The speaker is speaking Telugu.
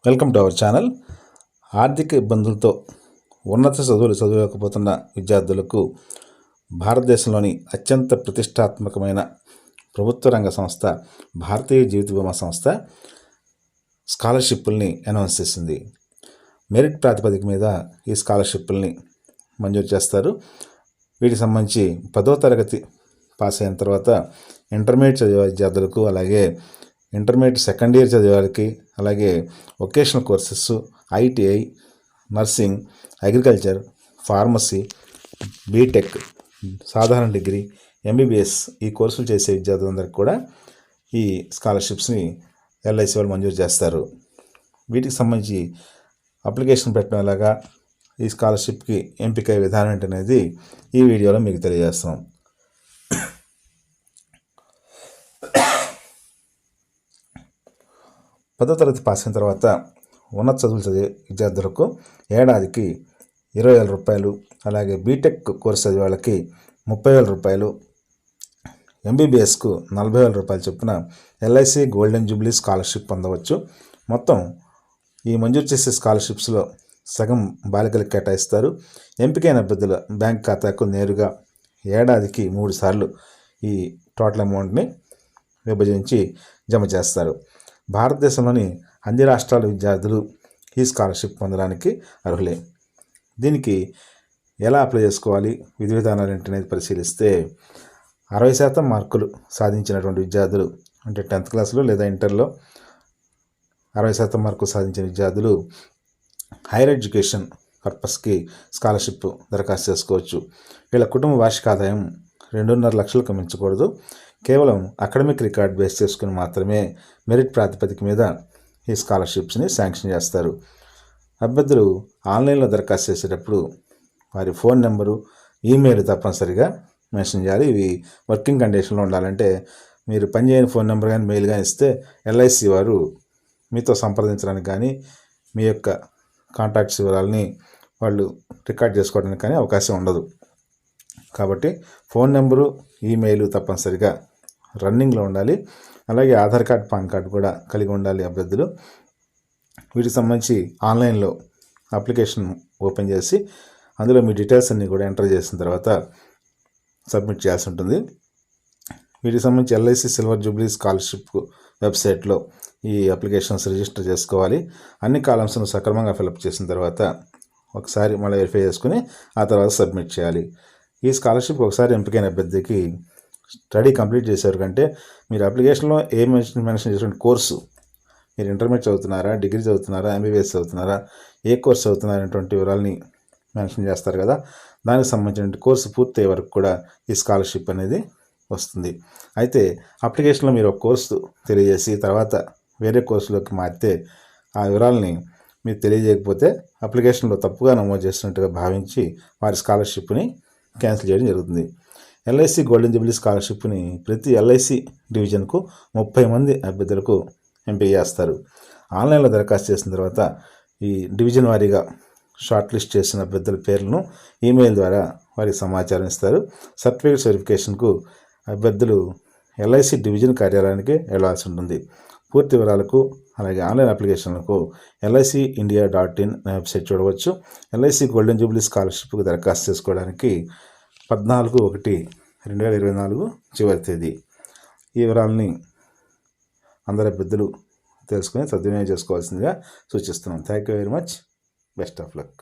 Welcome to our channel. ఆర్థిక ఇబ్బందులతో ఉన్నత చదువులు చదవలేకపోతున్న విద్యార్థులకు భారతదేశంలోని అత్యంత ప్రతిష్టాత్మకమైన ప్రభుత్వ రంగ సంస్థ భారతీయ జీవిత బీమా సంస్థ స్కాలర్షిప్ని అనౌన్స్ చేసింది. మెరిట్ ప్రాతిపదిక మీద ఈ స్కాలర్షిప్ని మంజూరు చేస్తారు. వీటికి సంబంధించి 10వ తరగతి పాస్ అయిన తర్వాత ఇంటర్మీడియట్ చదివే విద్యార్థులకు, అలాగే ఇంటర్మీడియట్ సెకండ్ ఇయర్ చదివే వారికి, అలాగే vocational courses, ITI, nursing, agriculture, pharmacy, BTech, సాధారణ డిగ్రీ, ఎంబీబీఎస్ ఈ కోర్సులు చేసే విద్యార్థులందరికీ కూడా ఈ స్కాలర్షిప్స్ని ఎల్ఐసి వాళ్ళు మంజూరు చేస్తారు. వీటికి సంబంధించి అప్లికేషన్ పెట్టడం ఎలాగా, ఈ స్కాలర్షిప్కి ఎంపిక విధానం ఏంటనేది ఈ వీడియోలో మీకు తెలియజేస్తాం. పదో తరగతి పాస్ అయిన తర్వాత ఉన్నత చదువులు చదివే విద్యార్థులకు ఏడాదికి 20,000 రూపాయలు, అలాగే బీటెక్ కోర్సు చదివే వాళ్ళకి 30,000 రూపాయలు, ఎంబీబీఎస్కు 40,000 రూపాయలు చొప్పున ఎల్ఐసి గోల్డెన్ జూబ్లీ స్కాలర్షిప్ పొందవచ్చు. మొత్తం ఈ మంజూరు చేసే స్కాలర్షిప్స్లో సగం బాలికలకు కేటాయిస్తారు. ఎంపికైన అభ్యర్థుల బ్యాంక్ ఖాతాకు నేరుగా ఏడాదికి 3 సార్లు ఈ టోటల్ అమౌంట్ని విభజించి జమ చేస్తారు. భారతదేశంలోని అన్ని రాష్ట్రాల విద్యార్థులు ఈ స్కాలర్షిప్ పొందడానికి అర్హులే. దీనికి ఎలా అప్లై చేసుకోవాలి, విధి విధానాలు ఏంటనేది పరిశీలిస్తే 60% మార్కులు సాధించినటువంటి విద్యార్థులు, అంటే 10th క్లాస్లో లేదా ఇంటర్లో 60% మార్కులు సాధించిన విద్యార్థులు హైయర్ ఎడ్యుకేషన్ పర్పస్కి స్కాలర్షిప్ దరఖాస్తు చేసుకోవచ్చు. వీళ్ళ కుటుంబ వార్షిక ఆదాయం 2.5 లక్షలకు మించకూడదు. కేవలం అకాడమిక్ రికార్డ్ బేస్ చేసుకుని మాత్రమే మెరిట్ ప్రాతిపదిక మీద ఈ స్కాలర్షిప్స్ని శాంక్షన్ చేస్తారు. అభ్యర్థులు ఆన్లైన్లో దరఖాస్తు చేసేటప్పుడు వారి ఫోన్ నెంబరు, ఈమెయిల్ తప్పనిసరిగా మెన్షన్ చేయాలి. ఇవి వర్కింగ్ కండిషన్లో ఉండాలంటే మీరు పనిచేయని ఫోన్ నెంబర్ కానీ మెయిల్ కానీ ఇస్తే ఎల్ఐసి వారు మీతో సంప్రదించడానికి కానీ, మీ యొక్క కాంటాక్ట్స్ వివరాలని వాళ్ళు రికార్డ్ చేసుకోవడానికి కానీ అవకాశం ఉండదు. కాబట్టి ఫోన్ నెంబరు, ఈమెయిల్ తప్పనిసరిగా రన్నింగ్లో ఉండాలి. అలాగే ఆధార్ కార్డ్, పాన్ కార్డు కూడా కలిగి ఉండాలి అభ్యర్థులు. వీటికి సంబంధించి ఆన్లైన్లో అప్లికేషన్ ఓపెన్ చేసి అందులో మీ డీటెయిల్స్ అన్నీ కూడా ఎంటర్ చేసిన తర్వాత సబ్మిట్ చేయాల్సి ఉంటుంది. వీటికి సంబంధించి ఎల్ఐసి సిల్వర్ జూబ్లీ స్కాలర్షిప్ వెబ్సైట్లో ఈ అప్లికేషన్స్ రిజిస్టర్ చేసుకోవాలి. అన్ని కాలమ్స్ను సక్రమంగా ఫిలప్ చేసిన తర్వాత ఒకసారి మళ్ళీ వెరిఫై చేసుకుని ఆ తర్వాత సబ్మిట్ చేయాలి. ఈ స్కాలర్షిప్ ఒకసారి ఎంపికైన అభ్యర్థికి స్టడీ కంప్లీట్ చేశారు కంటే మీరు అప్లికేషన్లో ఏ మెన్షన్ చేసిన కోర్సు, మీరు ఇంటర్మీడియట్ చదువుతున్నారా, డిగ్రీ చదువుతున్నారా, ఎంబీబీఎస్ చదువుతున్నారా, ఏ కోర్సు చదువుతున్నారా అనేటువంటి వివరాలని మెన్షన్ చేస్తారు కదా, దానికి సంబంధించిన కోర్సు పూర్తయ్యే వరకు కూడా ఈ స్కాలర్షిప్ అనేది వస్తుంది. అయితే అప్లికేషన్లో మీరు ఒక కోర్సు తెలియజేసి తర్వాత వేరే కోర్సులోకి మారితే ఆ వివరాలని మీరు తెలియజేయకపోతే అప్లికేషన్లో తప్పుగా నమోదు చేసినట్టుగా భావించి వారి స్కాలర్షిప్ని క్యాన్సిల్ చేయడం జరుగుతుంది. ఎల్ఐసి గోల్డెన్ జూబ్లీ స్కాలర్షిప్ని ప్రతి ఎల్ఐసి డివిజన్కు 30 మంది అభ్యర్థులకు ఎంపిక చేస్తారు. ఆన్లైన్లో దరఖాస్తు చేసిన తర్వాత ఈ డివిజన్ వారీగా షార్ట్ లిస్ట్ చేసిన అభ్యర్థుల పేర్లను ఈమెయిల్ ద్వారా వారికి సమాచారం ఇస్తారు. సర్టిఫికేట్స్ వెరిఫికేషన్కు అభ్యర్థులు ఎల్ఐసి డివిజన్ కార్యాలయానికి వెళ్లాల్సి ఉంటుంది. పూర్తి వివరాలకు అలాగే ఆన్లైన్ అప్లికేషన్లకు LICindia.in వెబ్సైట్ చూడవచ్చు. ఎల్ఐసి గోల్డెన్ జూబ్లీ స్కాలర్షిప్కు దరఖాస్తు చేసుకోవడానికి 14/1/2024 చివరి తేదీ. ఈ వివరాలని అందరి అభ్యర్థులు తెలుసుకుని సద్వినియోగం చేసుకోవాల్సిందిగా సూచిస్తున్నాం. Thank you very much. Best of luck.